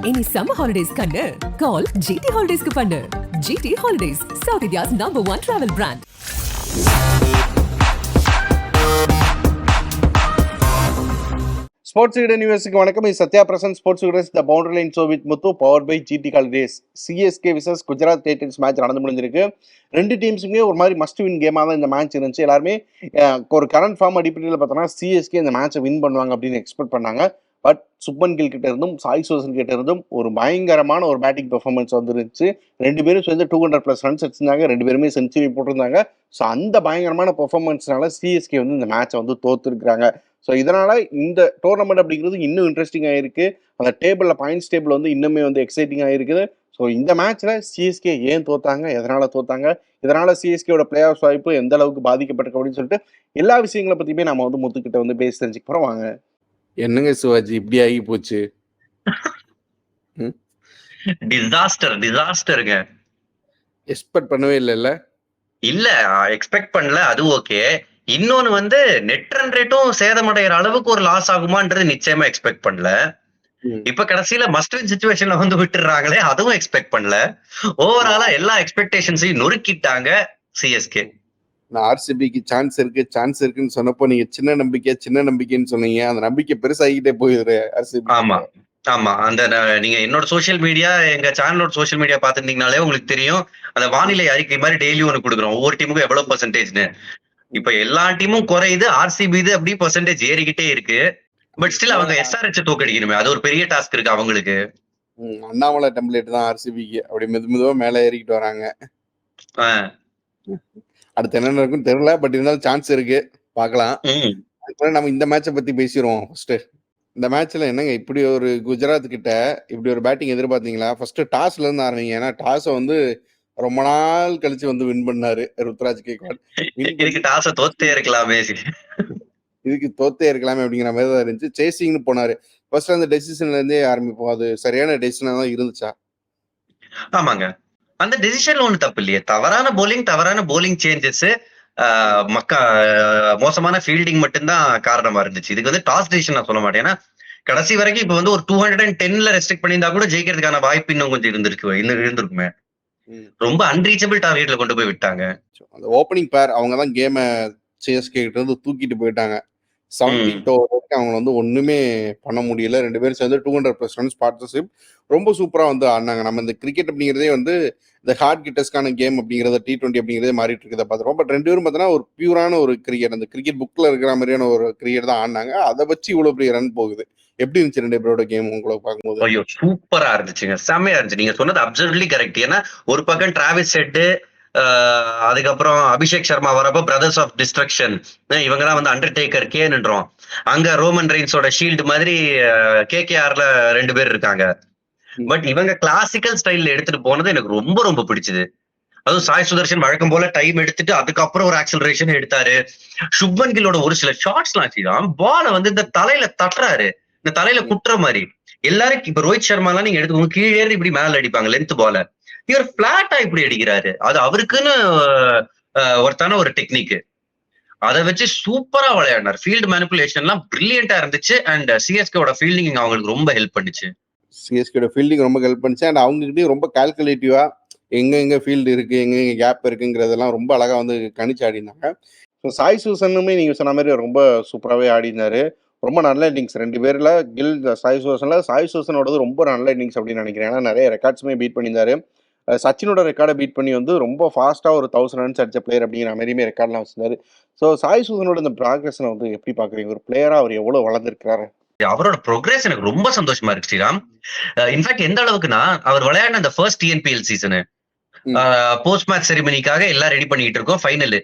இனி summer holidays கண்ணு கால் GT ஹாலிடேஸ்க்கு பண்ணு. GT holidays, South India's #1 travel brand. Sports Vikatan நியூஸ்க்கு வணக்கம். இது Sathya present sports Vikatan the boundary line show with Muthu power by GT holidays. CSK versus Gujarat Titans match நடந்து முடிஞ்சிருக்கு. ரெண்டு டீம்ஸுமே ஒரு மாதிரி மஸ்ட் வின் கேமாக தான் இந்த மேட்ச் இருந்துச்சு. எல்லாருமே ஒரு கரண்ட் ஃபார்ம் அடிப்படையில் பார்த்தோன்னா சிஎஸ்கே இந்த மேட்சை வின் பண்ணுவாங்க அப்படின்னு எக்ஸ்பெக்ட் பண்ணாங்க. பட் சுப்மன் கில் கிட்ட இருந்தும் சாய் சுதர்சன் கிட்ட இருந்தும் ஒரு பயங்கரமான ஒரு பேட்டிங் பெர்ஃபார்மன்ஸ் வந்துருந்துச்சு. ரெண்டு பேரும் சேர்ந்து 200+ ரன்ஸ் அடிச்சிருந்தாங்க. ரெண்டு பேருமே செஞ்சுரி போட்டிருந்தாங்க. ஸோ அந்த பயங்கரமான பெர்ஃபார்மன்ஸ்னால சிஎஸ்கே வந்து இந்த மேட்சை வந்து தோத்துருக்குறாங்க. ஸோ இதனால இந்த டோர்னமெண்ட் அப்படிங்கிறது இன்னும் இன்ட்ரெஸ்டிங்காக இருக்குது. அந்த டேபிளில் பாயிண்ட்ஸ் டேபிள் வந்து இன்னுமே வந்து எக்ஸைட்டிங்காக இருக்குது. ஸோ இந்த மேட்ச்சில் சிஎஸ்கே ஏன் தோத்தாங்க, எதனால் தோத்தாங்க, இதனால் சிஎஸ்கேயோட பிளே ஆஃப் வாய்ப்பு எந்த அளவுக்கு பாதிக்கப்பட்டிருக்கு அப்படின்னு சொல்லிட்டு எல்லா விஷயங்களை பற்றியுமே நம்ம வந்து முத்துக்கிட்ட வந்து பேசி தெரிஞ்சுக்க போகிறோம். வாங்க. என்னங்க சிவாஜி இப்படி ஆகி போச்சு? டிசாஸ்டருங்க. எக்ஸ்பெக்ட் பண்ணவே இல்ல எக்ஸ்பெக்ட் பண்ணல. அது ஓகே. இன்னொன்னு வந்து நெட் ரன் ரேட்டும் சேதமடைகிற அளவுக்கு ஒரு லாஸ் ஆகுமான்றது நிச்சயமா எக்ஸ்பெக்ட் பண்ணல. இப்ப கடைசியில மஸ்ட் வின் சிச்சுவேஷன்ல வந்து விட்டுறாங்களே, அதுவும் எக்ஸ்பெக்ட் பண்ணல. ஓவராலா எல்லா எக்ஸ்பெக்டேஷன்ஸையும் நொறுக்கிட்டாங்க சிஎஸ்கே. நான் ஆர்சிபிக்கு சான்ஸ் இருக்குன்னு சொன்னப்போ நீங்க சின்ன நம்பிக்கைன்னு சொன்னீங்க. அந்த நம்பிக்கை பெருசாகிட்டே போயிடுது ஆர்சிபி. ஆமா அந்த நீங்க என்னோட சோசியல் மீடியா, எங்க சேனலோட சோசியல் மீடியா பாத்துட்டீங்கனாலே உங்களுக்கு தெரியும். அந்த வானிலை அறிக்கை மாதிரி டெய்லி ஒன்று கொடுக்குறோம், ஒவ்வொரு டீமுக்கும் எவ்வளவு பெர்சன்டேஜ்னு. இப்ப எல்லா டீமும் குறையுது, ஆர்சிபி இது அப்படி பெர்சன்டேஜ் ஏறிக்கிட்டே இருக்கு. பட் ஸ்டில் அவங்க எஸ்ஆர்எச் தோக்கடிக்கணுமே, அது ஒரு பெரிய டாஸ்க் இருக்கு அவங்களுக்கு. அண்ணாமலை டெம்ப்ளேட் தான் ஆர்சிபிக்கு. அப்படி மெதுவா மேல ஏறிக்கிட்டு வராங்க. அடுத்து என்ன இருக்குன்னு தெரியல. பட் இருந்தாலும் சான்ஸ் இருக்கு, பாக்கலாம். நம்ம இந்த மேட்சை பத்தி பேசிடுவோம். ஃபர்ஸ்ட் இந்த மேட்ச்ல என்னங்க இப்படி ஒரு குஜராத் கிட்ட இப்படி ஒரு பேட்டிங் எதிர்பார்த்தீங்களா? ஃபர்ஸ்ட் டாஸ்ல இருந்து ஆரம்பிங்க. ஏன்னா டாஸை வந்து ரொம்ப நாள் கழிச்சு வந்து வின் பண்ணாரு ருத்ராஜ் கேக்வாட். இதுக்கு தோத்தே இருக்கலாமே அப்படிங்கிற மாதிரி தான் இருந்துச்சு. சேசிங்னு போனாரு. ஃபர்ஸ்ட் அந்த டெசிஷன்ல இருந்தே ஆரம்பிப்போம். அது சரியான டெசிஷனா தான் இருந்துச்சா? ஆமாங்க, அந்த டெசிஷன்ல ஒண்ணு தப்பு இல்லையே. தவறான போலிங் சேஞ்சஸ், மோசமான ஃபீல்டிங் மட்டும்தான் காரணமா இருந்துச்சு. இதுக்கு வந்து டாஸ் டெசிஷன் நான் சொல்ல மாட்டேன். ஏன்னா கடைசி வரைக்கும் இப்ப வந்து ஒரு 210ல ரெஸ்ட்ரிக்ட் பண்ணியிருந்தா கூட ஜெயிக்கிறதுக்கான வாய்ப்பு இன்னும் கொஞ்சம் இருந்திருக்குமே. ரொம்ப அன்ரீச்சபிள் டார்கெட்ல கொண்டு போய் விட்டாங்க. அந்த ஓப்பனிங் பேர் அவங்க தான் கேமை சிஎஸ்கே கிட்ட இருந்து தூக்கிட்டு போயிட்டாங்க. 17 ஓவருக்கு அவங்க வந்து ஒண்ணுமே பண்ண முடியல. ரெண்டு பேரும் சேர்ந்து 200+ ரன்ஸ் பார்ட்னர்ஷிப் ரொம்ப சூப்பரா வந்து ஆடினாங்க. நம்ம இந்த கிரிக்கெட் அப்படிங்கிறதே வந்து இந்த ஹார்ட் கிட்டஸ்க்கான கேம் அப்படிங்கிறத T20 அப்படிங்கிறதே மாறிட்டு இருக்கிறத பார்த்துருவோம். பட் ரெண்டு பேரும் பார்த்தீங்கன்னா ஒரு பியூரான ஒரு கிரிக்கெட், அந்த கிரிக்கெட் புக்ல இருக்கிற மாதிரியான ஒரு கிரிக்கெட் தான் ஆடினாங்க. அதை வச்சு இவ்வளவு பெரிய ரன் போகுது. எப்படி இருந்துச்சு ரெண்டு பேரோட கேம் உங்களுக்கு பார்க்கும்போது? ஐயோ சூப்பரா இருந்துச்சுங்க, செம்மையா இருந்துச்சு. நீங்க சொன்னது அப்சல்யூட்லி கரெக்ட். ஏன்னா ஒரு பக்கம் டிராவிஸ் ஹெட், அதுக்கப்புறம் அபிஷேக் சர்மா வரப்போ பிரதர்ஸ் ஆஃப் டிஸ்ட்ரக்ஷன், இவங்கதான் வந்து அண்டர்டேக்கர் கேன்றோம். அங்க ரோமன் ரெயின்ஸோட ஷீல்டு மாதிரி KKRல ரெண்டு பேர் இருக்காங்க. பட் இவங்க கிளாசிக்கல் ஸ்டைல்ல எடுத்துட்டு போனது எனக்கு ரொம்ப ரொம்ப பிடிச்சது. அதுவும் சாய் சுதர்சன் வழக்கம் போல டைம் எடுத்துட்டு அதுக்கப்புறம் ஒரு ஆக்சலரேஷன் எடுத்தாரு. சுப்மன் கில்லோட ஒரு சில ஷாட்ஸ் எல்லாம் செய்தான். பால வந்து இந்த தலையில தட்டுறாரு, இந்த தலையில குட்டுற மாதிரி. எல்லாரும் இப்ப ரோஹித் சர்மா எல்லாம் நீங்க எடுத்துக்கோங்க, கீழே இப்படி மேல அடிப்பாங்க லென்த் பால. இவர் பிளாட்டா இப்படி அடிக்கிறாரு. அது அவருக்குன்னு ஒருத்தான ஒரு டெக்னிக். அதை வச்சு சூப்பரா விளையாடினார். ஃபீல்டு மேனிபுலேஷன் எல்லாம் பிரில்லியண்டா இருந்துச்சு. அண்ட் சிஎஸ்கேவோட ஃபீல்டிங் அவங்களுக்கு ரொம்ப ஹெல்ப் பண்ணுச்சு. சிஎஸ்கேவோட ஃபீல்டிங் ரொம்ப ஹெல்ப் பண்ணுச்சு. அண்ட் அவங்ககிட்டயும் ரொம்ப கால்குலேட்டிவா எங்க ஃபீல்டு இருக்கு, எங்க கேப் இருக்குங்கிறதெல்லாம் ரொம்ப அழகா வந்து கணிச்சு ஆடினாங்க. ஸோ சாய் சுதர்சனுமே நீங்கள் சொன்ன மாதிரி ரொம்ப சூப்பராகவே ஆடினாரு. ரொம்ப நல்ல இன்னிங்ஸ் ரெண்டு பேரில். கில் சாய் சுதர்சனோடது ரொம்ப நல்ல இன்னிங்ஸ் அப்படின்னு நினைக்கிறேன். ஏன்னா நிறைய ரெக்கார்ட்ஸுமே பீட் பண்ணியிருந்தாரு. சச்சினோட ரெக்கார்டை பீட் பண்ணி வந்து ரொம்ப ஃபாஸ்ட்டாக ஒரு 1000 ரன்ஸ் அடிச்ச பிளேயர் அப்படிங்கிற மாதிரியுமே ரெக்கார்ட்லாம் வச்சிருந்தாரு. ஸோ சாய் சுதர்சனோட இந்த ப்ராக்ரஸனை வந்து எப்படி பார்க்குறீங்க? ஒரு பிளேயராக அவர் எவ்வளோ வளர்ந்துருக்கிறாரு? அவரோட ப்ரோக்ரஸ் எனக்கு ரொம்ப சந்தோஷமா இருக்கு ஸ்ரீராம். இன்ஃபேக்ட் எந்த அளவுக்குன்னா அவர் விளையாடின அந்த first TNPL season post match செரிமனிக்காக எல்லாம் ரெடி பண்ணிட்டு இருக்கோம், ஃபைனலு.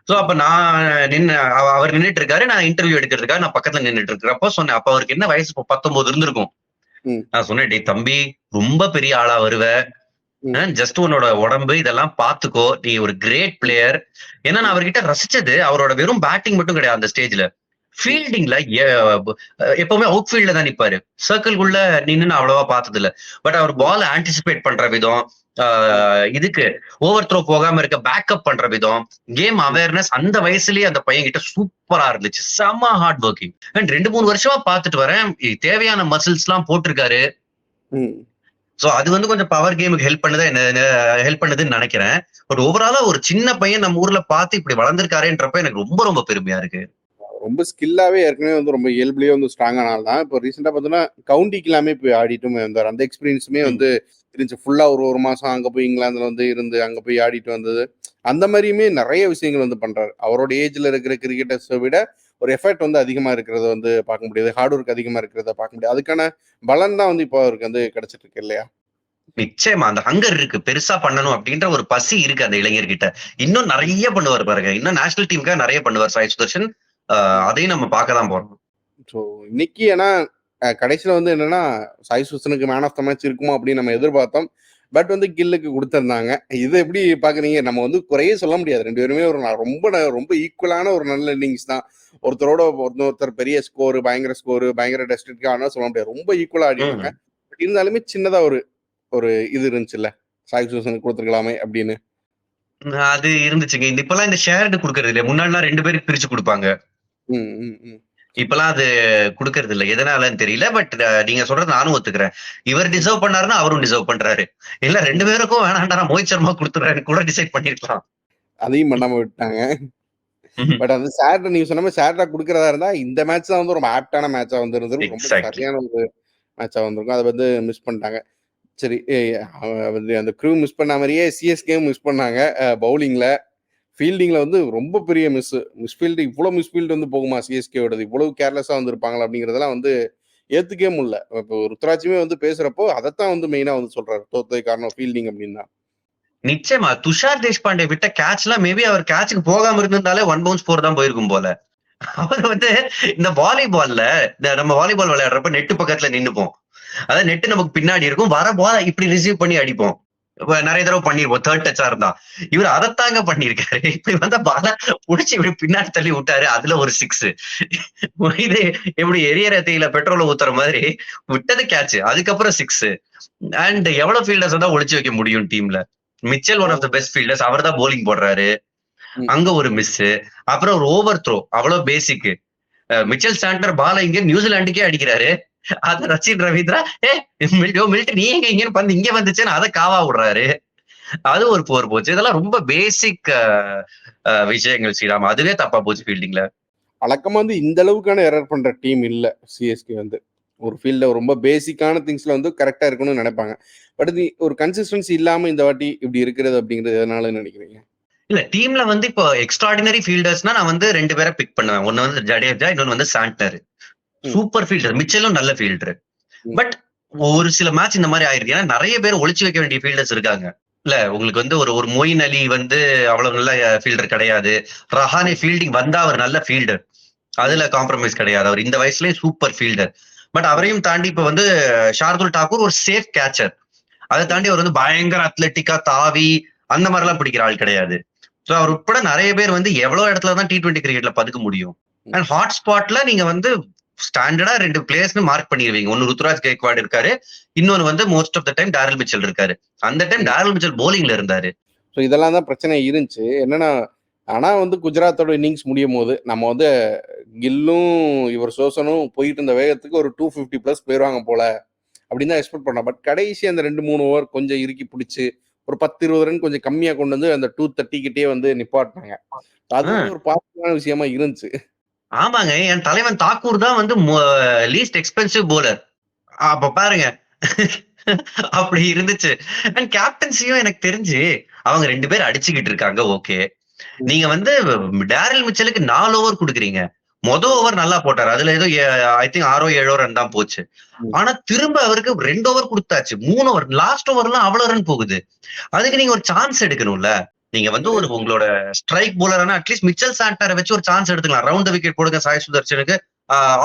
ஸோ அப்ப நான் அவர் நின்றுட்டு இருக்காரு, நான் இன்டர்வியூ எடுக்கிறதுக்காக நான் பக்கத்துல நின்றுட்டு இருக்கிறப்போ சொன்னேன். அப்ப அவருக்கு என்ன வயசு 19 இருந்திருக்கும். நான் சொன்னேன், டே தம்பி ரொம்ப பெரிய ஆளா வருவ, ஜஸ்ட் உன்னோட உடம்பு இதெல்லாம் பாத்துக்கோ, நீ ஒரு கிரேட் பிளேயர். ஏன்னா நான் அவர்கிட்ட ரசிச்சது அவரோட வெறும் பேட்டிங் மட்டும் கிடையாது. அந்த ஸ்டேஜ்ல ஃபீல்டிங்ல எப்பவுமே அவுட் ஃபீல்ட்ல தான் நிப்பாரு, சர்க்கிள்குள்ள நின்னு அவ்வளவா பார்த்தது இல்ல. பட் அவர் பால் ஆன்டிசிபேட் பண்ற விதம், இதுக்கு ஓவர் த்ரோ போகாம இருக்க பேக்கப் பண்ற விதம், கேம் அவேர்னஸ் அந்த வயசுலயே அந்த பையன் கிட்ட சூப்பரா இருந்துச்சு. செம்ம ஹார்ட் ஒர்க்கிங். அண்ட் 2-3 வருஷமா பாத்துட்டு வரேன், தேவையான மசில்ஸ் எல்லாம் போட்டிருக்காரு. ம். சோ அது வந்து கொஞ்சம் பவர் கேமுக்கு ஹெல்ப் பண்ணுதுன்னு நினைக்கிறேன். பட் ஓவராலா ஒரு சின்ன பையன் நம்ம ஊர்ல பார்த்து இப்படி வளர்ந்திருக்காருன்றப்ப எனக்கு ரொம்ப ரொம்ப பெருமையா இருக்கு. ரொம்ப ஸ்கில்லாவே ஏற்கனவே வந்து ரொம்ப இயல்புலயே வந்து ஸ்ட்ராங்கான ஆள் தான். இப்போ ரீசெண்டா பார்த்தீங்கன்னா, கவுண்டிக்கு எல்லாமே போய் ஆடிட்டும் வந்தாரு. அந்த எக்ஸ்பீரியன்ஸுமே ம். வந்து இருந்துச்சு. ஃபுல்லா ஒரு மாசம் அங்க போய் இங்கிலாந்துல வந்து இருந்து, அங்க போய் ஆடிட்டு வந்தது. அந்த மாரியுமே நெறைய விஷயங்கள் வந்து பண்றாரு. அவரோட ஏஜ்ல இருக்கிற கிரிக்கெட்டர்ஸ விட ஒரு எஃபெக்ட் வந்து அதிகமா இருக்கிறத வந்து பார்க்க முடியுது. ஹார்ட் ஒர்க் அதிகமா இருக்கிறத பார்க்க முடியுது. அதுக்கான பலன் தான் வந்து இப்போ அவருக்கு வந்து கிடைச்சிட்டு இருக்கு இல்லையா? நிச்சயமா அந்த ஹங்கர் இருக்கு. பெருசா பண்ணணும் அப்படின்ற ஒரு பசி இருக்கு அந்த இளைஞர்கிட்ட. இன்னும் நெறைய பண்ணுவாரு பாருங்க. இன்னும் நேஷனல் டீமுக்காக நெறைய பண்ணுவார் சாய் சுதர்ஷன். ம். அதையும் நம்ம பார்க்க தான் போறோம். ஸோ இன்னைக்கு ஏன்னா கடைசியில வந்து என்னன்னா, சாய் சுதர்ஷனுக்கு மேன் ஆஃப் த மேட்ச் இருக்குமோ அப்படின்னு நம்ம எதிர்பார்த்தோம். பட் வந்து கில்லுக்கு குடுத்திருந்தாங்க. இத எப்படி பார்க்குறீங்க? நம்ம வந்து குறையே சொல்ல முடியாது. 2 பேருமே ஒரு ரொம்ப ஈக்குவலான ஒரு நல்ல இன்னிங்ஸ் தான். ஒருத்தரோட இன்னொருத்தர் பெரிய ஸ்கோர், பயங்கர டெஸ்டிக் ஆனா சொல்ல முடியாது. ரொம்ப ஈக்குவலா ஆடிட்டாங்க. ம். பட் இருந்தாலுமே சின்னதா ஒரு ஒரு இது இருந்துச்சுல்ல. சாய் சுதர்ஷனுக்கு குடுத்துருக்கலாமே அப்படின்னு. அது இருந்துச்சுங்க. இப்பலாம் இந்த ஷேர்டு குடுக்கறது இல்ல. முன்னாடிலாம் 2 பேருக்கு பிரிச்சு குடுப்பாங்க. ம், ம், ம். இப்பலாம் அது குடுக்கறது இல்ல. எதனாலன்னு தெரியல. பட் நீங்க சொல்றத நானும் ஒத்துக்கிறேன். இவர் டிசர்வ் பண்ணாருன்னா, அவரும் டிசர்வ் பண்றாரு. இல்ல 2 பேருக்கும் வேணாம்டா நான் மோஹித் சர்மா குடுத்துடுறேன்னு கூட டிசைட் பண்ணிருக்கலாம். அதையும் பண்ணாம விட்டாங்க. பட் அது சாட்டர்டே நீங்க சொன்ன மாரி சாட்டர்டே குடுக்கிறதா இருந்தா, இந்த மேட்ச் தான் வந்து ரொம்ப ஆப்ட்டான மேட்சா வந்து இருந்திருக்கும். ரொம்ப எக்ஸாக்ட்லி. சரியான ஒரு மேட்சா வந்திருக்கும். அத வந்து மிஸ் பண்ணிட்டாங்க. சரி வந்து அந்த க்ரூ மிஸ் பண்ண மாரியே சிஎஸ்கேவும் மிஸ் பண்ணாங்க. பவுலிங்ல. ஃபீல்டிங்ல வந்து ரொம்ப பெரிய மிஸ்ஃபீல்டு இவ்ளோ மிஸ்ஃபீல்டு வந்து போகுமா சிஎஸ்கேவோடது? இவ்வளவு கேர்லெஸ்ஸா வந்திருப்பாங்களா? அப்படிங்கிறதெல்லாம் வந்து ஏத்துக்கவே முடியல. இப்போ ருத்ராஜுமே வந்து பேசுறப்போ அதத்தான் வந்து மெயினா வந்து சொல்றாரு. தோத்ததுக்கு காரணம் ஃபீல்டிங் அப்படின்னு தான். நிச்சயமா. துஷார் தேஷ்பாண்டே விட்ட கேட்ச்லாம் மேபி அவர் கேட்ச்க்கு போகாம இருந்திருந்தாலே 1 பவுன்ஸ் 4 தான் போயிருக்கும் போல. அவர் வந்து இந்த வாலிபால்ல நம்ம வாலிபால் விளையாடுறப்ப நெட் பக்கத்துல நின்னுப்போம். அதாவது நெட் நமக்கு பின்னாடி இருக்கும். வர பால இப்படி ரிசீவ் பண்ணி அடிப்போம். நெறைய தடவ பண்ணிருப்போம். 3 டச்சா இருந்தா. இவரு அதத்தாங்க பண்ணியிருக்காரு. இப்படி வந்த பால புடிச்சு இப்படி பின்னாடி தள்ளி விட்டாரு. அதுல ஒரு 6. இது எப்படி எரியற தீயில பெட்ரோல ஊத்துற மாதிரி விட்டது கேட்ச். அதுக்கப்புறம் 6. அண்ட் எவ்வளவு ஃபீல்டர்ஸ் தான் ஒளிச்சு வைக்க முடியும் டீம்ல. Mitchell one of the best fielders. அவர்தான் பவுலிங் போடுறாரு. ம். அங்க ஒரு மிஸ். அப்புறம் ஒரு ஓவர் த்ரோ. அவ்வளவு பேசிக். மிச்சல் சாண்டனர் பால இங்க நியூசிலாந்துக்கே அடிக்கிறாரு. அத ரச்சின் ரவீந்திரா மில்டன் நீ எங்க இங்கன்னு பந்து இங்க வந்துச்சுன்னு அதை காவா விடுறாரு. அது ஒரு போர் போச்சு. இதெல்லாம் ரொம்ப பேசிக் விஷயங்கள் ஸ்ரீராம். அதுவே தப்பா போச்சு ஃபீல்டிங்ல. வழக்கமா வந்து இந்த அளவுக்கான எரர் பண்ற டீம் இல்ல சிஎஸ்கே வந்து. ஒரு ஃபீல்ட்ல ரொம்ப பேசிக்கான திங்ஸ்ல வந்து கரெக்ட்டா இருக்கணும்னு நெனைப்பாங்க. பட் இது ஒரு கன்சிஸ்டன்சி இல்லாம இந்த வாட்டி இப்படி இருக்கிறது அப்படிங்கிறது எதனாலன்னு நெனைக்கிறீங்க? இல்ல டீம்ல வந்து இப்போ எக்ஸ்ட்ராடினரி ஃபீல்டர்ஸ்னா நான் வந்து 2 பேரை பிக் பண்ணுவேன். ஒன்னு வந்து ஜடேஜா, இன்னொன்னு வந்து சாண்டனர். ம். Super fielder. மிச்சலும் நல்ல ஃபீல்டர். ம். பட் ஒரு சில மேட்ச் இந்த மாதிரி ஆயிருக்கு. ஏன்னா நிறைய பேர் ஒளிச்சு வைக்க வேண்டிய ஃபீல்டர்ஸ் இருக்காங்க. இல்ல உங்களுக்கு வந்து ஒரு ஒரு மொயின் அலி வந்து அவ்வளவு நல்ல ஃபீல்டர் கிடையாது. ரஹானே ஃபீல்டிங் வந்தா அவர் நல்ல ஃபீல்டர். அதுல காம்ப்ரமைஸ் கிடையாது. அவர் இந்த வயசுலயே சூப்பர் ஃபீல்டர். பட் அவரையும் தாண்டி இப்ப வந்து ஷார்துல் தாக்கூர் ஒரு சேஃப் கேச்சர். அதை தாண்டி அவர் வந்து பயங்கர அத்லெட்டிக்கா தாவி அந்த மாதிரி எல்லாம் பிடிக்கிற ஆள் கிடையாது. சோ அவர் உட்பட நிறைய பேர் வந்து எவ்வளவு இடத்துல தான் T20 கிரிக்கெட்ல பதுக்க முடியும். அண்ட் ஹாட் ஸ்பாட்ல நீங்க வந்து ஸ்டாண்டர்டா 2 பிளேயர்ஸ் மார்க் பண்ணிடுவீங்க. ஒன்னு ருத்ராஜ் கெய்க்வாட் இருக்காரு. இன்னொன்னு வந்து most of the time Daryl Mitchell இருக்காரு. அந்த டைம் டாரல் மிச்சல் போலிங்ல இருந்தாரு. ஸோ இதெல்லாம் தான் பிரச்சனை இருந்துச்சு. என்னன்னா, ஆனா வந்து குஜராத்தோட இன்னிங்ஸ் முடியும்போது, நம்ம வந்து கில்லும், இவர் சோசனும் போயிட்டு இருந்த வேகத்துக்கு ஒரு 250 பிளஸ் போயிருவாங்க போல அப்படின்னு தான் எக்ஸ்பெக்ட் பண்ணோம். பட் கடைசி அந்த 2-3 ஓவர் கொஞ்சம் இறுக்கி பிடிச்சு, ஒரு 10-20 ரன் கொஞ்சம் கம்மியா கொண்டு வந்து அந்த 230 கிட்டயே வந்து நிப்பாட்டினாங்க. அது வந்து ஒரு பாசிட்டிவான விஷயமா இருந்துச்சு. ஆமாங்க. என் தலைவன் தாக்கூர் தான் வந்து லீஸ்ட் எக்ஸ்பென்சிவ் போலர். அப்ப பாருங்க. அப்படி இருந்துச்சு. அண்ட் கேப்டன்சியும் எனக்கு தெரிஞ்சு அவங்க 2 பேர் அடிச்சுக்கிட்டு இருக்காங்க. ஓகே. நீங்க வந்து டாரல் மிச்சலுக்கு 4 ஓவர் குடுக்குறீங்க. ஓவர் நல்லா போட்டாரு. அதுல ஏதோ ஐ திங்க் 6 7 ரன் தான் போச்சு. ஆனா திரும்ப அவருக்கு 2 ஓவர் கொடுத்தாச்சு. 3 ஓவர் லாஸ்ட் ஓவர்லாம் அவ்வளவு ரன் போகுது. அதுக்கு நீங்க ஒரு சான்ஸ் எடுக்கணும்ல. நீங்க வந்து ஒரு உங்களோட ஸ்ட்ரைக் போலரான அட்லீஸ்ட் மிச்சல் சாண்டரை வச்சு ஒரு சான்ஸ் எடுத்துக்கலாம். ரவுண்ட் விக்கெட் போடுங்க சாய் சுதர்ஷனுக்கு,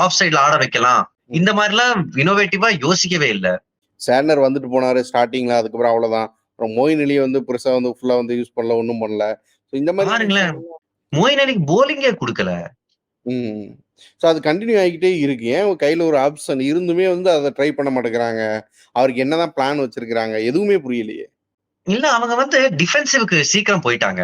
ஆஃப் சைட்ல ஆட வைக்கலாம். இந்த மாதிரி எல்லாம் இனோவேட்டிவா யோசிக்கவே இல்ல. சேனர் வந்துட்டு போனாரு ஸ்டார்டிங்ல. அதுக்கப்புறம் அவ்வளவுதான். அப்புறம் மோயின் அலி வந்து பெருசா வந்து ஃபுல்லா வந்து யூஸ் பண்ணல, ஒன்றும் பண்ணல. ஸோ இந்த மாதிரி பாருங்களேன், மொயின் அலிக்கு போலிங்கே கொடுக்கல. ம். ஸோ அது கண்டினியூ ஆகிக்கிட்டே இருக்கு. ஏன் கையில ஒரு ஆப்ஷன் இருந்துமே வந்து அதை ட்ரை பண்ண மாட்டேங்கிறாங்க? அவருக்கு என்னதான் பிளான் வச்சிருக்கிறாங்க? எதுவுமே புரியலையே. இல்ல அவங்க வந்து டிஃபென்சிவ்க்கு சீக்கிரம் போயிட்டாங்க.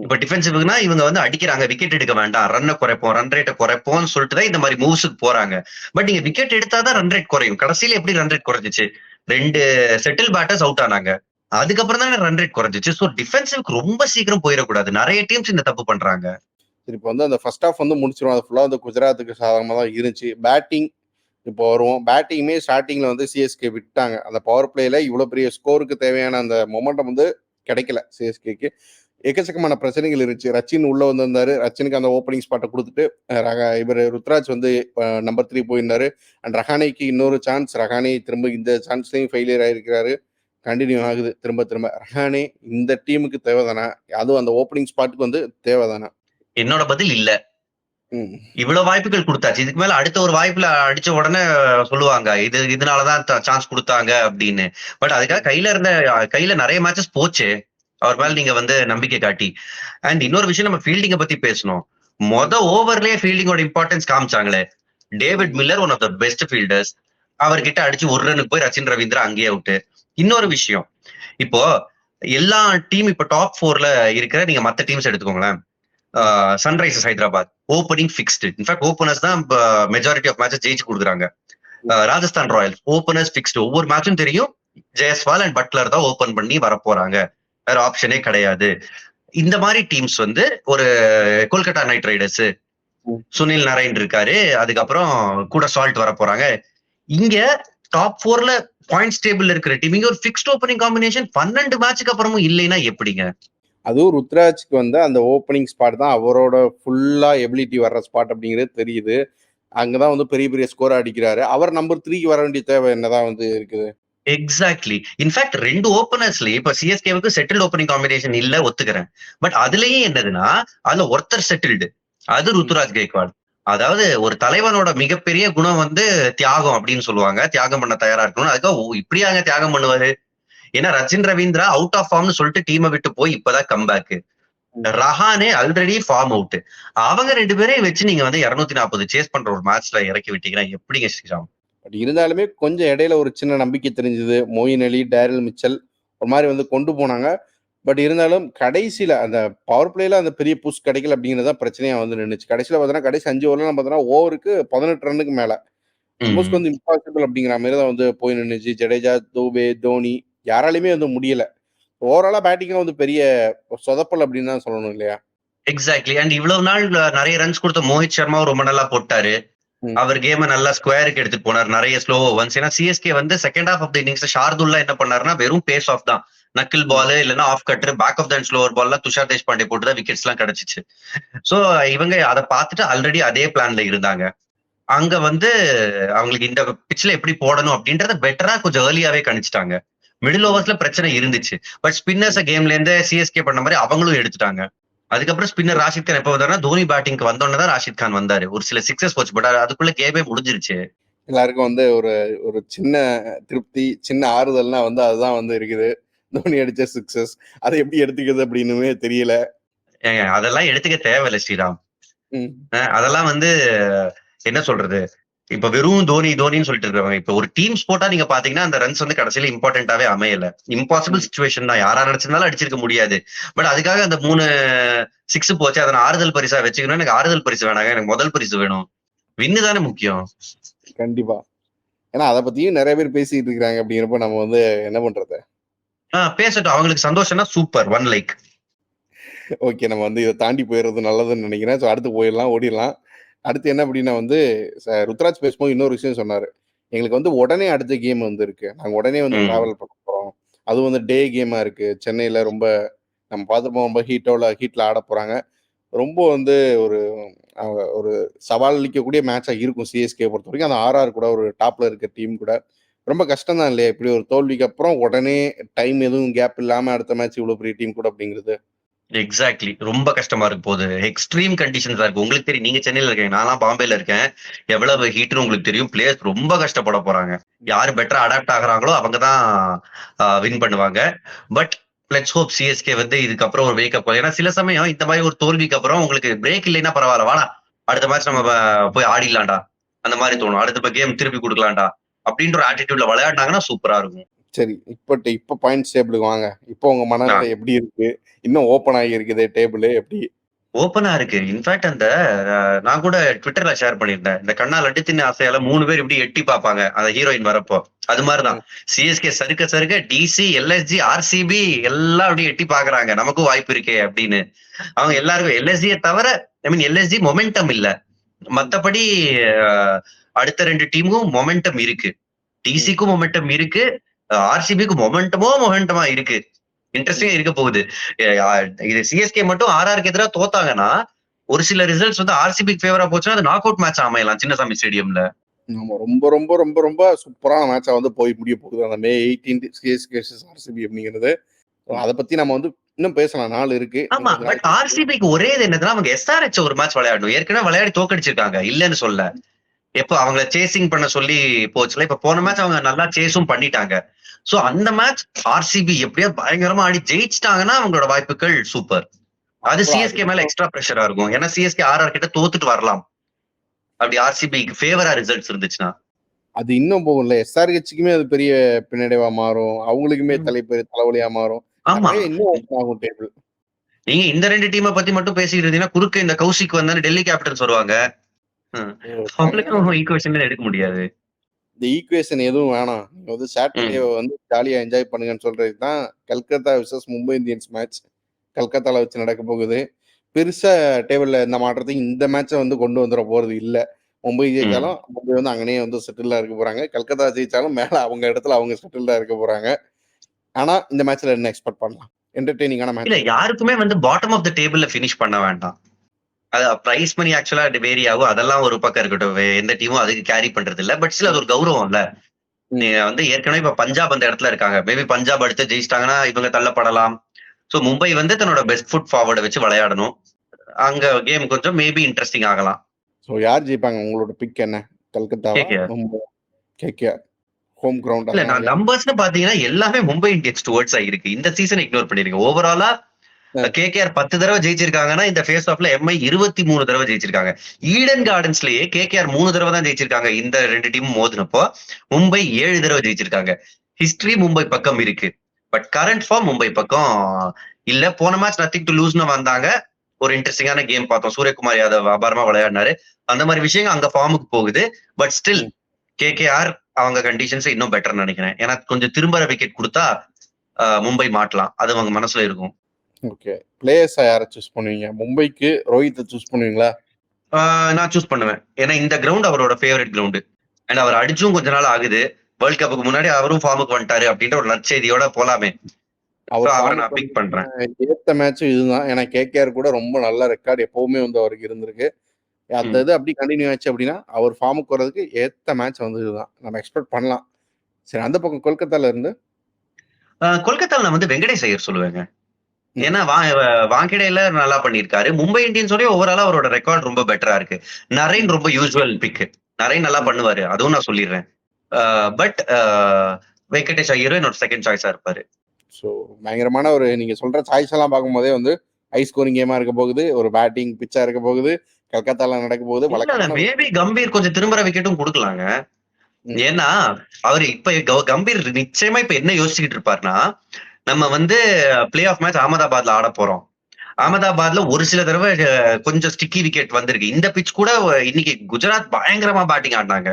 இப்ப டிஃபென்சிவ்னா இவங்க வந்து அடிக்கிறாங்க, விக்கெட் எடுக்க வேண்டாம், ரன்னை குறைப்போம், ரன் ரேட்டை குறைப்போம்னு சொல்லிட்டு தான் இந்த மாதிரி மூவ்ஸுக்கு போறாங்க. பட் நீங்க விக்கெட் எடுத்தாதான் ரன் ரேட் குறையும். கடைசியில எப்படி ரன் ரேட் குறைஞ்சிச்சு? 2 செட்டில் பேட்டர்ஸ் அவுட் ஆனாங்க. அதுக்கப்புறம் தான் ரன் ரேட் குறைஞ்சிச்சு. சோ டிஃபென்சிவ்க்கு ரொம்ப சீக்கிரம் போயிடக்கூடாது. நிறைய டீம்ஸ் இந்த தப்பு பண்றாங்க. சரி, இப்போ வந்து அந்த ஃபர்ஸ்ட் ஹாஃப் வந்து முடிச்சிருவோம். அது ஃபுல்லாக வந்து குஜராத்துக்கு சாதகமாக தான் இருந்துச்சு. பேட்டிங் இப்போ வருவோம். பேட்டிங்குமே ஸ்டார்டிங்ல வந்து சிஎஸ்கே விட்டாங்க. அந்த பவர் பிளேல இவ்வளோ பெரிய ஸ்கோருக்கு தேவையான அந்த மொமெண்டம் வந்து கிடைக்கல சிஎஸ்கேக்கு. எக்கச்சக்கமான பிரச்சனைகள் இருந்துச்சு. ரச்சின் உள்ள வந்திருந்தாரு. ரச்சினுக்கு அந்த ஓப்பனிங் ஸ்பாட்டை கொடுத்துட்டு இவர் ருத்ராஜ் வந்து நம்பர் 3 போயிருந்தாரு. அண்ட் ரஹானேக்கு இன்னொரு சான்ஸ். ரஹானே திரும்ப இந்த சான்ஸ்லையும் ஃபெயிலியர் ஆயிருக்கிறாரு. கண்டினியூ ஆகுது திரும்ப திரும்ப. ரஹானே இந்த டீமுக்கு தேவைதானா? அதுவும் அந்த ஓப்பனிங் ஸ்பாட்டுக்கு வந்து தேவைதானா? என்னோட பதில் இல்ல. இவ்வளவு வாய்ப்புகள் கொடுத்தாச்சு. இதுக்கு மேல அடுத்த ஒரு வாய்ப்புல அடிச்ச உடனே சொல்லுவாங்க இதனாலதான் சான்ஸ் கொடுத்தாங்க அப்படின்னு. பட் அதுக்காக கையில நிறைய மேட்சஸ் போச்சு அவர் மேல நீங்க வந்து நம்பிக்கை காட்டி. அண்ட் இன்னொரு விஷயம், நம்ம ஃபீல்டிங்கை பத்தி பேசணும். ஓவர்லயே ஃபீல்டிங்கோட இம்பார்ட்டன்ஸ் காமிச்சாங்களே. David Miller one of the best fielders. அவர்கிட்ட அடிச்சு ஒரு ரனுக்கு போய் ரச்சின் ரவீந்திரா அங்கேயே அவுட்டு. இன்னொரு விஷயம், இப்போ எல்லா டீம் இப்ப டாப் 4ல இருக்கிற நீங்க மத்த டீம்ஸ் எடுத்துக்கோங்களேன். Sunrisers Hyderabad opening fixed. In fact openers தான் மெஜாரிட்டி ஆஃப் மேட்சஸ் ஜெயிச்சு கொடுக்குறாங்க. Rajasthan Royals openers fixed. ஒவ்வொரு மேட்சும் தெரியும் ஜெயஸ்வால் அண்ட் பட்லர் தான் ஓபன் பண்ணி வரப்போறாங்க, வேற ஆப்ஷனே கிடையாது. இந்த மாதிரி டீம்ஸ் வந்து ஒரு கொல்கத்தா நைட் ரைடர்ஸ், சுனில் நரேன் இருக்காரு, அதுக்கப்புறம் கூட சால்ட் வர போறாங்க. இங்க டாப் 4ல பாயிண்ட்ஸ் டேபிள் இருக்கிற டீம் இங்க ஒரு ஃபிக்ஸ்ட் ஓப்பனிங் காம்பினேஷன் 12 மேட்சுக்கு அப்புறமும் இல்லைன்னா எப்படிங்க? அதுவும் ருத்ராஜ்க்கு வந்து அந்த ஓப்பனிங் ஸ்பாட் தான் அவரோட ஃபுல்லா எபிலிட்டி வர்ற ஸ்பாட் அப்படிங்கிறது தெரியுது. அங்கதான் வந்து பெரிய பெரிய ஸ்கோர் அடிக்கிறாரு. அவர் நம்பர் 3க்கு வர வேண்டிய தேவை என்னதான் வந்து இருக்குது. எக்ஸாக்ட்லி. இன்ஃபேக்ட் 2 ஓப்பனர்ஸ்லயே இப்ப சிஎஸ்கேவுக்கு செட்டில் ஓப்பனிங் காம்பினேஷன் இல்ல, ஒத்துக்கிறேன். பட் அதுலயும் என்னதுன்னா அதுல ஒருத்தர் செட்டில்டு, அது ருத்துராஜ் கெய்க்வாட். அதாவது ஒரு தலைவனோட மிகப்பெரிய குணம் வந்து தியாகம் அப்படின்னு சொல்லுவாங்க. தியாகம் பண்ண தயாரா இருக்கணும். அதுக்காக இப்படியாங்க தியாகம் பண்ணுவாரு? ஏன்னா ரச்சின் ரவீந்திரா அவுட் ஆஃப் ஃபார்ம்னு சொல்லிட்டு டீமை விட்டு போய் இப்பதான் comeback. Rahane already form out. அவங்க 2 பேரையும் வச்சு நீங்க வந்து 240 சேஸ் பண்ற ஒரு மேட்ச்ல இறக்கி விட்டீங்கன்னா எப்படிங்க ஸ்ரீராம்? பட் இருந்தாலுமே கொஞ்சம் இடையில ஒரு சின்ன நம்பிக்கை தெரிஞ்சது. மொயின் அலி, டேரில் மிச்சல் ஒரு மாதிரி வந்து கொண்டு போனாங்க. பட் இருந்தாலும் கடைசியில அந்த பவர் பிளேல அந்த பெரிய புஷ் கிடைக்கல அப்படிங்கிறதா பிரச்சனையா வந்து நின்றுச்சு. கடைசியில பார்த்தோன்னா கடைசி 5 ஓவர்லாம் பார்த்தோன்னா ஓவருக்கு 18 ரன்னுக்கு மேல ஆல்மோஸ்ட் வந்து இம்பாசிபிள் அப்படிங்கிற மாதிரி தான் வந்து போய் நின்றுச்சு. ஜடேஜா, தூபே, தோனி யாராலையுமே வந்து முடியல. ஓவராலா பேட்டிங்ல வந்து பெரிய சொதப்பல் அப்படின்னு தான் சொல்லணும் இல்லையா? எக்ஸாக்ட்லி. அண்ட் இவ்வளவு நாள் நிறைய ரன்ஸ் கொடுத்த மோஹித் சர்மா ரொம்ப நல்லா போட்டாரு. அவர் கேம நல்லா ஸ்கொயருக்கு எடுத்துட்டு போனார். நிறைய ஸ்லோ ஓவர்ஸ். ஏன்னா சிஎஸ்கே வந்து செகண்ட் ஹாஃப் ஆஃப் த இன்னிங்ஸ்ல ஷார்துல்லா என்ன பண்ணாருன்னா வெறும் பேஸ் ஆஃப் தான், நக்கிள் பால் இல்லைன்னா off cutter, back of the slower ball எல்லாம் துஷார் தேஷ்பாண்டே போட்டுதான் விக்கெட்ஸ் எல்லாம் கிடைச்சிச்சு. சோ இவங்க அதை பார்த்துட்டு ஆல்ரெடி அதே பிளான்ல இருந்தாங்க. அங்க வந்து அவங்களுக்கு இந்த பிட்ச்ல எப்படி போடணும் அப்படின்றத பெட்டரா கொஞ்சம் ஏர்லியாவே கணிச்சிட்டாங்க. மிடில் ஓவர்ஸ்ல பிரச்சனை இருந்துச்சு. பட் ஸ்பின்னர்ஸ் கேம்ல இருந்து சிஎஸ்கே பண்ண மாதிரி அவங்களும் எடுத்துட்டாங்க. அதுக்கப்புறம் ஸ்பின்னர் ராஷித் கான் எப்ப வந்தாருன்னா தோனி பேட்டிங்க்கு வந்தோன்னு தான் ராஷித் கான் வந்தாரு. ஒரு சில சிக்ஸஸ் போச்சு. பட் அதுக்குள்ள கேமே முடிஞ்சிருச்சு. எல்லாருக்கும் வந்து ஒரு சின்ன திருப்தி, சின்ன ஆறுதல்னா வந்து அதுதான் வந்து இருக்குது. தோனி அடிச்ச சிக்ஸஸ் அதை எப்படி எடுத்துக்கிறது அப்படின்னு தெரியல. அதெல்லாம் எடுத்துக்க தேவையில்லை ஸ்ரீராம். அதெல்லாம் வந்து என்ன சொல்றது, இப்ப வெறும் தோனின்னு சொல்லிட்டு இருக்காங்க. இப்ப ஒரு டீம்ஸ் போட்டா நீங்க பாத்தீங்கன்னா அந்த ரன்ஸ் வந்து கடைசியில இம்பார்ட்டன்டாவே அமையல. இம்பாசிபிள் சிச்சுவேஷன் தான். யாரா நினைச்சிருந்தாலும் அடிச்சிருக்க முடியாது. பட் அதுக்காக அந்த 3 6 போச்சு, அதை நான் ஆறுதல் பரிசா வச்சுக்கணும். எனக்கு ஆறுதல் பரிசு வேணாங்க, எனக்கு முதல் பரிசு வேணும். வின்னு தானே முக்கியம். கண்டிப்பா. ஏன்னா அதை பத்தியும் நிறைய பேர் பேசிட்டு இருக்காங்க. அப்படிங்கிறப்ப நம்ம வந்து என்ன பண்றது? பேசட்டும். அவங்களுக்கு சந்தோஷம்னா சூப்பர், 1 லைக். ஓகே, நம்ம வந்து இதை தாண்டி போயிடுறது நல்லதுன்னு நினைக்கிறேன். ஸோ அடுத்து போயிடலாம், ஓடிடலாம். அடுத்து என்ன அப்படின்னா வந்து ருத்ராஜ் பேசும்போது இன்னொரு விஷயம் சொன்னாரு. எங்களுக்கு வந்து உடனே அடுத்த கேம் வந்து இருக்கு, நாங்க உடனே வந்து டிராவல் பண்ண போறோம். அது வந்து டே கேமா இருக்கு. சென்னையில ரொம்ப நம்ம பார்த்துருப்போம், ரொம்ப ஹீட்ல ஆட போறாங்க. ரொம்ப வந்து ஒரு சவால் அளிக்கக்கூடிய மேட்சா இருக்கும் சிஎஸ்கே பொறுத்த வரைக்கும். அந்த ஆர்ஆர் கூட ஒரு டாப்ல இருக்க டீம் கூட ரொம்ப கஷ்டம் தான் இல்லையா? இப்படி ஒரு தோல்விக்கு அப்புறம் உடனே டைம் எதுவும் கேப் இல்லாம அடுத்த மேட்ச் இவ்வளவு பெரிய டீம் கூட அப்படிங்கிறது எக்ஸாக்ட்லி ரொம்ப கஷ்டமா இருக்கு. போகுது எக்ஸ்ட்ரீம் கண்டிஷன்ஸா இருக்கு. உங்களுக்கு தெரியும், நீங்க சென்னையில இருக்கீங்க, நான்லாம் பாம்பேல இருக்கேன். எவ்வளவு ஹீட்னு உங்களுக்கு தெரியும். பிளேயர்ஸ் ரொம்ப கஷ்டப்பட போறாங்க. யாரு பெட்டரா அடாப்ட் ஆகுறாங்களோ அவங்க தான் வின் பண்ணுவாங்க. பட் லெட்ஸ் ஹோப் சிஎஸ்கே வந்து இதுக்கப்புறம் ஒரு வேக்கப். ஏன்னா சில சமயம் இந்த மாதிரி ஒரு தோல்விக்கு அப்புறம் உங்களுக்கு பிரேக் இல்லைன்னா பரவாயில்ல, வாடா அடுத்த மேட்ச் நம்ம போய் ஆடிடலாம்டா அந்த மாதிரி தோணும். அடுத்த கேம் திருப்பி கொடுக்கலாம்டா அப்படின்ற ஒரு ஆட்டிடியூட்ல விளையாடினாங்கன்னா சூப்பரா இருக்கும். சரி, இப்ப பாயிண்ட்ஸ் டேபிளுக்கு வாங்க. இப்போ உங்க ஆ. மனநிலை எப்படி இருக்கு? இன்னும் ஓப்பன் ஆகி இருக்குது டேபிள் எப்படி? ஓப்பனா இருக்கு. இன்ஃபாக்ட் அந்த நான் கூட ட்விட்டர்ல ஷேர் பண்ணியிருந்தேன். இந்த கண்ணால் அடி தின்னு ஆசையால 3 பேர் இப்படி எட்டி பார்ப்பாங்க. அந்த ஹீரோயின் வரப்போ. அது மாரிதான். சிஎஸ்கே சறுக்க சறுக்க டிசி, எல்எஸ்ஜி, ஆர்சிபி எல்லாம் அப்படியே எட்டி பார்க்கறாங்க. நமக்கும் வாய்ப்பு இருக்கே அப்படின்னு. அவங்க எல்லாருக்கும் எல்எஸ்ஜியை தவிர எல்எஸ்ஜி மொமெண்டம் இல்ல. மத்தபடி அடுத்த 2 டீமுக்கும் மொமெண்டம் இருக்கு. டிசிக்கும் மொமெண்டம் இருக்கு. ஆர்சிபிக்கு மொமெண்டமா இருக்கு. இன்ட்ரெஸ்டிங்கா இருக்க போகுது. இது சிஎஸ்கே மட்டும் ஆர்ஆருக்கு எதிராக தோத்தாங்கன்னா ஒரு சில ரிசல்ட்ஸ் வந்து ஆர்சிபிக்கு ஃபேவரா போச்சுன்னா அது நாக் அவுட் மேட்ச் அமையலாம் சின்னசாமி ஸ்டேடியம்ல. ஆமா, ரொம்ப ரொம்ப ரொம்ப ரொம்ப சூப்பரான மேட்சா வந்து போய் முடிய போகுது அந்த மே 18 சிஎஸ்கே வெர்சஸ் ஆர்சிபி அப்படிங்கிறது. அதை பத்தி நம்ம வந்து இன்னும் பேசலாம், நாள் இருக்கு. ஆமா, பட் ஆர்சிபிக்கு ஒரே இது என்னதுன்னா அவங்க எஸ்ஆர்ஹெச் ஒரு மேட்ச் விளையாடணும். ஏற்கனவே விளையாடி தோக்கடிச்சிருக்காங்க, இல்லன்னு சொல்ல. எப்போ அவங்கள சேசிங் பண்ண சொல்லி போச்சுல, இப்ப போன மேட்ச் அவங்க நல்லா சேஸும் பண்ணிட்டாங்க. சோ அந்த மேட்ச் ஆர்சிபி எப்படியா பயங்கரமா ஆடி ஜெயிச்சிட்டாங்கன்னா அவங்களோட வாய்ப்புகள் சூப்பர். அது சிஎஸ்கே மேல எக்ஸ்ட்ரா பிரஷரா இருக்கும். ஏன்னா சிஎஸ்கே ஆர்ஆர் கிட்ட தோத்துட்டு வரலாம் அப்படி ஆர்சிபிக்கு ஃபேவரா ரிசல்ட்ஸ் இருந்துச்சுன்னா. அது இன்னும் போகும்ல, எஸ்ஆர்ஹெச்சுக்குமே அது பெரிய பின்னடைவா மாறும், அவங்களுக்குமே தலைவலியா மாறும். ஆமா, இன்னும் ஓப்பன் ஆகும் டேபிள். நீங்க இந்த 2 டீமை பத்தி மட்டும் பேசிட்டு இருந்தீங்கன்னா குறுக்க இந்த கௌஷிக் வந்தாலும் டெல்லி கேபிட்டல்ஸ் வருவாங்க. அவங்களுக்கும் ஈக்குவேஷன் எடுக்க முடியாது. இந்த ஈக்குவேஷன் எதுவும் வேணாம். நீங்க வந்து சாட்டர்டே வந்து ஜாலியா என்ஜாய் பண்ணுங்கன்னு சொல்றது தான் Calcutta versus Mumbai Indians match கல்கத்தால வச்சு நடக்க போகுது. பெருசா டேபிள்ல இந்த மாற்றத்தையும் இந்த மேட்சை வந்து கொண்டு வந்துட போறது இல்ல. மும்பை ஜெயிச்சாலும் மும்பை வந்து அங்கனே வந்து செட்டில்டா இருக்க போறாங்க. கல்கத்தா ஜெயிச்சாலும் மேல அவங்க இடத்துல அவங்க செட்டில்டா இருக்க போறாங்க. ஆனா இந்த மேட்ச்ல என்ன எக்ஸ்பெக்ட் பண்ணலாம்? என்டர்டெய்னிங்கான மேட்ச் இல்ல, யாருக்குமே வந்து பாட்டம் ஆஃப் த டேபிள்ல பினிஷ் பண்ண வேண்டாம். அது பிரைஸ் மணி ஆக்சுவலா வேரி ஆகும், அதெல்லாம் ஒரு பக்கம் இருக்கட்டும். எந்த டீமும் அதுக்கு கேரி பண்றது இல்ல. பட் ஸ்டில் அது ஒரு கௌரவம் இல்ல. நீங்க வந்து ஏற்கனவே இப்ப பஞ்சாப் அந்த இடத்துல இருக்காங்க. மேபி பஞ்சாப் அடுத்து ஜெயிச்சிட்டாங்கன்னா இவங்க தள்ளப்படலாம். சோ மும்பை வந்து தன்னோட பெஸ்ட் ஃபுட் ஃபார்வர்டை வச்சு விளையாடணும். அங்க கேம் கொஞ்சம் மேபி இன்ட்ரெஸ்டிங் ஆகலாம். சோ யார் ஜெயிப்பாங்க? உங்களோட பிக் என்ன? கல்கத்தாவா மும்பை? KKR home ground. இல்ல, நான் நம்பர்ஸ்னு பாத்தீங்கன்னா எல்லாமே மும்பை இந்தியன்ஸ் டுவர்ட்ஸ் ஆகிருக்கு. இந்த சீசன் இக்னோர் பண்ணிருக்கேன். ஓவராலா கேகேஆர் 10 தடவை ஜெயிச்சிருக்காங்கன்னா இந்த ஃபேஸ் ஆஃப்ல எம்ஐ 23 தடவை ஜெயிச்சிருக்காங்க. ஈடன் கார்டன்ஸ்லயே கேகேஆர் 3 தடவை தான் ஜெயிச்சிருக்காங்க. இந்த 2 டீமும் மோதினப்போ மும்பை 7 தடவை ஜெயிச்சிருக்காங்க. ஹிஸ்டரி மும்பை பக்கம் இருக்கு. பட் கரண்ட் ஃபார்ம் மும்பை பக்கம் இல்ல. போன மேட்ச் நத்திங் டு லூஸ்னு வந்தாங்க. ஒரு இன்ட்ரெஸ்டிங்கான கேம் பார்த்தோம். சூரியகுமார் யாதவ் அபாரமா விளையாடினாரு. அந்த மாதிரி விஷயங்கள் அங்க ஃபார்முக்கு போகுது. பட் ஸ்டில் கேகேஆர் அவங்க கண்டிஷன்ஸ் இன்னும் பெட்டர் நினைக்கிறேன். ஏன்னா கொஞ்சம் திரும்ப விக்கெட் கொடுத்தா மும்பை மாட்டலாம். அது அவங்க மனசுல இருக்கும். ஓகே, பிளேயர்ஸ் யாரை சூஸ் பண்ணுவீங்க? மும்பைக்கு ரோஹித்தை சூஸ் பண்ணுவீங்களா? நான் சூஸ் பண்ணுவேன். ஏன்னா இந்த கிரவுண்ட் அவரோட ஃபேவரட் கிரவுண்டு. அண்ட் அவர் அடிச்சும் கொஞ்ச நாள் ஆகுது. வேர்ல்ட் கப்புக்கு முன்னாடி அவரும் ஃபார்முக்கு வந்துட்டாரு அப்படின்ற ஒரு நற்செய்தியோட போலாமே. அவரை நான் பிக் பண்றேன். ஏத்த மேட்ச் இதுதான். ஏன்னா கேகேஆர் கூட ரொம்ப நல்ல ரெக்கார்டு எப்பவுமே வந்து அவருக்கு இருந்திருக்கு. அந்த இது அப்படி கண்டினியூ ஆச்சு அப்படின்னா அவர் ஃபார்முக்கு வர்றதுக்கு ஏத்த மேட்ச் வந்து இதுதான் நம்ம எக்ஸ்பெக்ட் பண்ணலாம். சரி, அந்த பக்கம் கொல்கத்தால இருந்து கொல்கத்தால நான் வந்து வெங்கடேஷ் ஐயர் சொல்லுவேங்க. ஏன்னா வாங்கடையில நல்லா பண்ணிருக்காரு. மும்பை இந்தியன்ஸோடய ஓவராலா அவரோட ரெக்கார்ட் ரொம்ப பெட்டரா இருக்கு. நரேன் ரொம்ப யூஸ்வல் பிக். நரேன் நல்லா பண்ணுவாரு, அதுவும் நான் சொல்லிடுறேன். பட் வெங்கடேஷ் ஐயரும் என்னோட செகண்ட் சாய்ஸா இருப்பாரு. ஸோ பயங்கரமான ஒரு நீங்க சொல்ற சாய்ஸ் எல்லாம் பார்க்கும்போதே வந்து ஹை ஸ்கோரிங் கேமா இருக்க போகுது. ஒரு பேட்டிங் பிச்சா இருக்க போகுது. கல்கத்தால நடக்க போகுது. மேபி கம்பீர் கொஞ்சம் திரும்புற விக்கெட்டும் கொடுக்கலாங்க. ஏன்னா அவரு இப்ப கம்பீர் நிச்சயமா இப்ப என்ன யோசிச்சுக்கிட்டு இருப்பாருன்னா, நம்ம வந்து பிளே ஆஃப் மேட்ச் அகமதாபாத்ல ஆட போறோம். அகமதாபாத்ல ஒரு சில தடவை கொஞ்சம் ஸ்டிக்கி விக்கெட் வந்திருக்கு. இந்த பிச் கூட இன்னைக்கு குஜராத் பயங்கரமா பேட்டிங் ஆடினாங்க.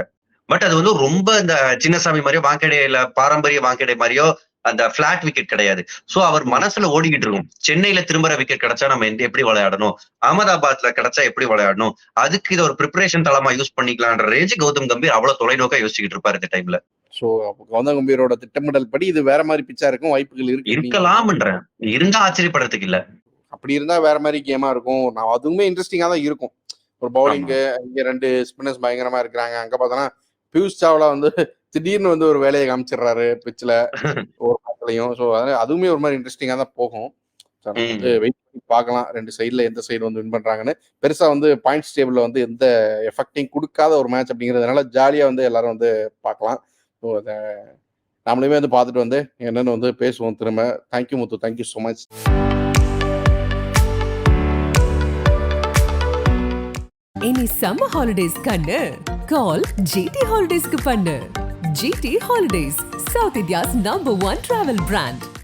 பட் அது வந்து ரொம்ப இந்த சின்னசாமி மாதிரியோ வாங்கடையில பாரம்பரிய வாங்கடை மாதிரியோ அந்த பிளாட் விக்கெட் கிடையாது. சோ அவர் மனசுல ஓடிக்கிட்டு இருக்கும், சென்னையில திரும்புற விக்கெட் கிடைச்சா நம்ம எப்படி விளையாடணும், அகமதாபாத்ல கிடைச்சா எப்படி விளையாடணும், அதுக்கு இதை ஒரு ப்ரிப்பரேஷன் தளமா யூஸ் பண்ணிக்கலான்ற ரேஞ்சு கௌதம் கம்பீர் அவ்வளவு தொலைநோக்கா யோசிச்சுக்கிட்டு இருப்பாரு இந்த டைம்ல. சோ கௌதம் கம்பீரோட திட்டமிடல் படி இது வேற மாதிரி பிச்சா இருக்கும், வாய்ப்புகள் இருக்கலாம்ன்றேன். இருந்தா ஆச்சரியப்படுறதுக்கு இல்ல. அப்படி இருந்தா வேற மாதிரி கேமா இருக்கும். நான் அதுவுமே இன்ட்ரெஸ்டிங்கா தான் இருக்கும். ஒரு பவுலிங்கு இங்க 2 ஸ்பின்னர்ஸ் பயங்கரமா இருக்கிறாங்க. அங்க பார்த்தோன்னா பியூஷ் சாவ்லா வந்து திடீர்னு வந்து ஒரு வேலையை காமிச்சிடுறாரு பிச்சில் ஒரு பக்கத்துலையும். ஸோ அதுவுமே ஒரு மாதிரி இன்ட்ரெஸ்டிங்கா தான் போகும். வெயிட் பண்ணி பார்க்கலாம் 2 சைட்ல எந்த சைடு வந்து வின் பண்றாங்கன்னு. பெருசா வந்து பாயிண்ட்ஸ் டேபிள்ல வந்து எந்த எஃபெக்டையும் கொடுக்காத ஒரு மேட்ச் அப்படிங்கிறதுனால ஜாலியா வந்து எல்லாரும் வந்து பார்க்கலாம். ஸோ அதை நம்மளுமே வந்து பார்த்துட்டு வந்து என்னன்னு வந்து பேசுவோம் திரும்ப. தேங்க்யூ முத்து, தேங்க்யூ ஸோ மச். இனி சம்மர் ஹாலிடேஸ் கண்ணு கால் ஜிடி ஹாலிடேஸ்க்கு பண்ணு. GT Holidays, South India's #1 travel brand.